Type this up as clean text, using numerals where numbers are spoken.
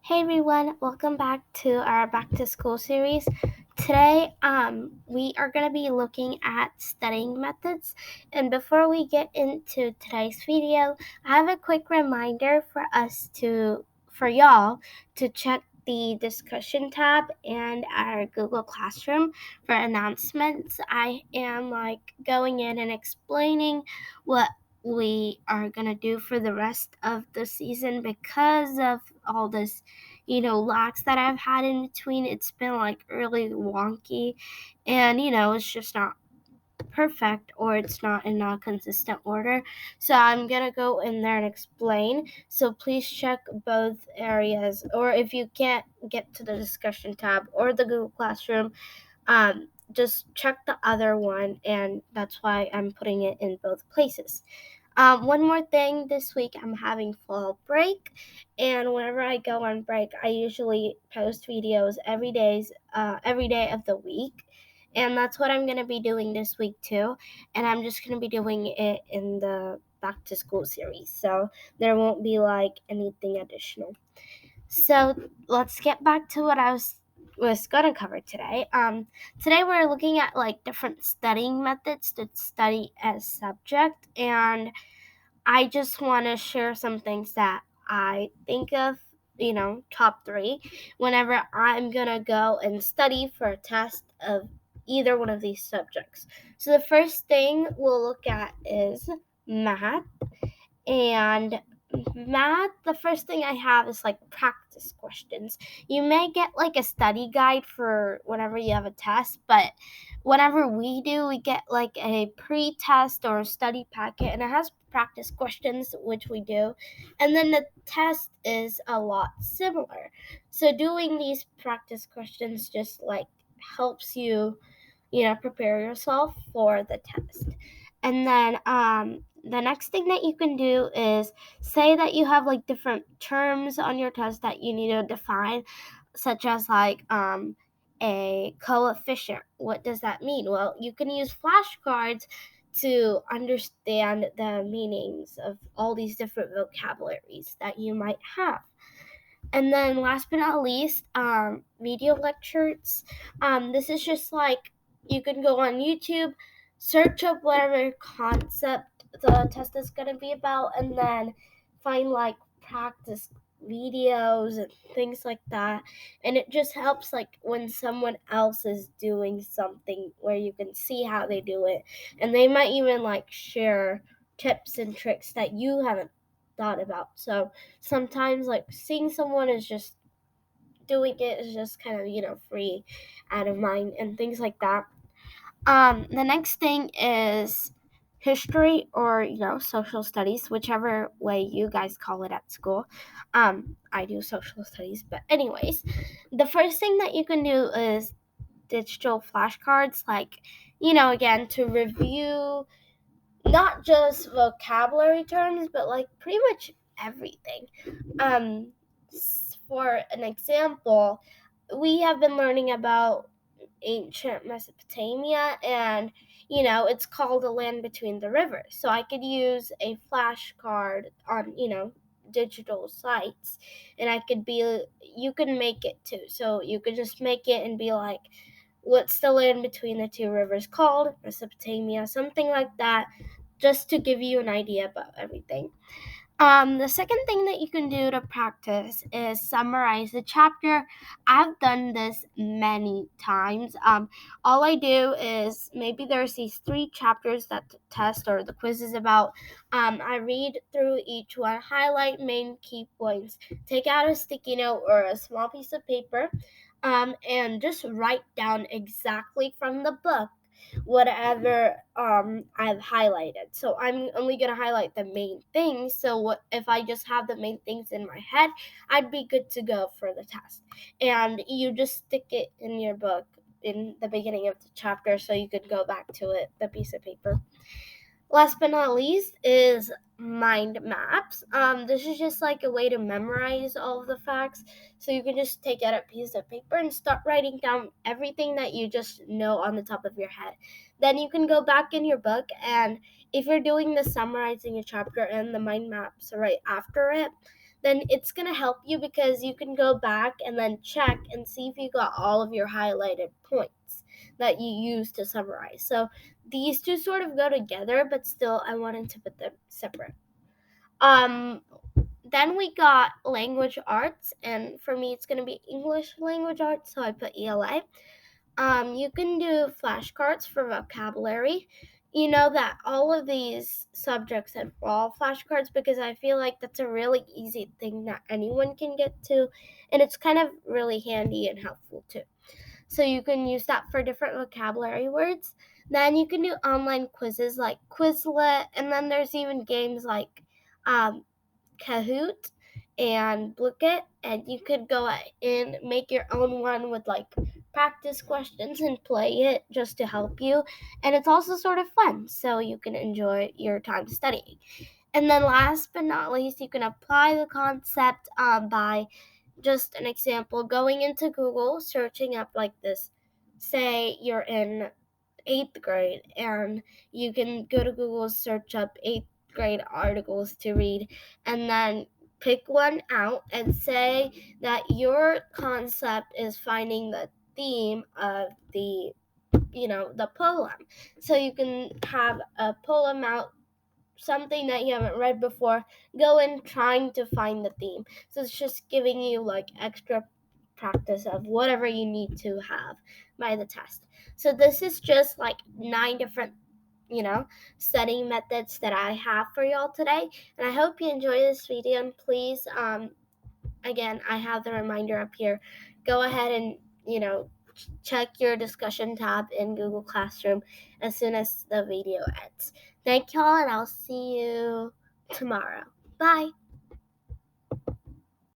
Hey everyone, welcome back to our back to school series. Today, we are going to be looking at studying methods. And before we get into today's video, I have a quick reminder for y'all to check the discussion tab and our Google Classroom for announcements. I am going in and explaining what we are going to do for the rest of the season because of all this lags that I've had in between. It's been really wonky, and it's just not perfect, or it's not in a consistent order. So I'm gonna go in there and explain. So please check both areas, or if you can't get to the discussion tab or the Google Classroom, just check the other one, and that's why I'm putting it in both places. One more thing, this week I'm having fall break, and whenever I go on break, I usually post videos every day of the week, and that's what I'm gonna be doing this week too. And I'm just gonna be doing it in the back to school series, so there won't be anything additional. So let's get back to what I was gonna cover today. Today we're looking at different studying methods to study a subject, and I just want to share some things that I think of, top three, whenever I'm going to go and study for a test of either one of these subjects. So the first thing we'll look at is math. And math, the first thing I have is practice questions. You may get a study guide for whenever you have a test, but whenever we do, we get a pre-test or a study packet, and it has practice questions, which we do, and then the test is a lot similar. So doing these practice questions just helps you prepare yourself for the test. And then the next thing that you can do is say that you have different terms on your test that you need to define, such as a coefficient. What does that mean? Well, you can use flashcards to understand the meanings of all these different vocabularies that you might have. And then last but not least, video lectures. This is just you can go on YouTube, search up whatever concept the test is going to be about, and then find practice videos and things like that. And it just helps when someone else is doing something where you can see how they do it, and they might even share tips and tricks that you haven't thought about. So sometimes seeing someone is just doing it is just kind of free out of mind and things like that. The next thing is history, or social studies, whichever way you guys call it at school. I do social studies, but anyways, the first thing that you can do is digital flashcards, again, to review not just vocabulary terms, but pretty much everything. Um, for an example, we have been learning about ancient Mesopotamia, and it's called the land between the rivers. So I could use a flashcard on digital sites, and you can make it too. So you could just make it and be like, what's the land between the two rivers called? Mesopotamia, something like that, just to give you an idea about everything. The second thing that you can do to practice is summarize the chapter. I've done this many times. All I do is, maybe there's these 3 chapters that the test or the quiz is about. I read through each one, highlight main key points, take out a sticky note or a small piece of paper, and just write down exactly from the book whatever I've highlighted. So I'm only gonna highlight the main things. So what if I just have the main things in my head, I'd be good to go for the test. And you just stick it in your book in the beginning of the chapter, so you could go back to it, the piece of paper. Last but not least is mind maps. This is just a way to memorize all of the facts. So you can just take out a piece of paper and start writing down everything that you just know on the top of your head. Then you can go back in your book, and if you're doing the summarizing a chapter and the mind maps right after it, then it's going to help you because you can go back and then check and see if you got all of your highlighted points that you used to summarize. So these two sort of go together, but still I wanted to put them separate. Then we got language arts, and for me it's going to be English language arts, so I put ELA. You can do flashcards for vocabulary. You know that all of these subjects involve flashcards because I feel like that's a really easy thing that anyone can get to, and it's kind of really handy and helpful too. So you can use that for different vocabulary words. Then you can do online quizzes like Quizlet, and then there's even games like um, Kahoot and Blooket, and you could go and make your own one with like practice questions and play it just to help you. And it's also sort of fun, so you can enjoy your time studying. And then last but not least, you can apply the concept by just an example going into Google, searching up like this. Say you're in 8th grade, and you can go to Google, search up 8th grade articles to read, and then pick one out and say that your concept is finding the theme of the poem. So you can have a poem out, something that you haven't read before, go in trying to find the theme. So it's just giving you like extra practice of whatever you need to have by the test. So this is just like 9 different studying methods that I have for y'all today, and I hope you enjoy this video. And please, again, I have the reminder up here. Go ahead and check your discussion tab in Google Classroom as soon as the video ends. Thank y'all, and I'll see you tomorrow. Bye.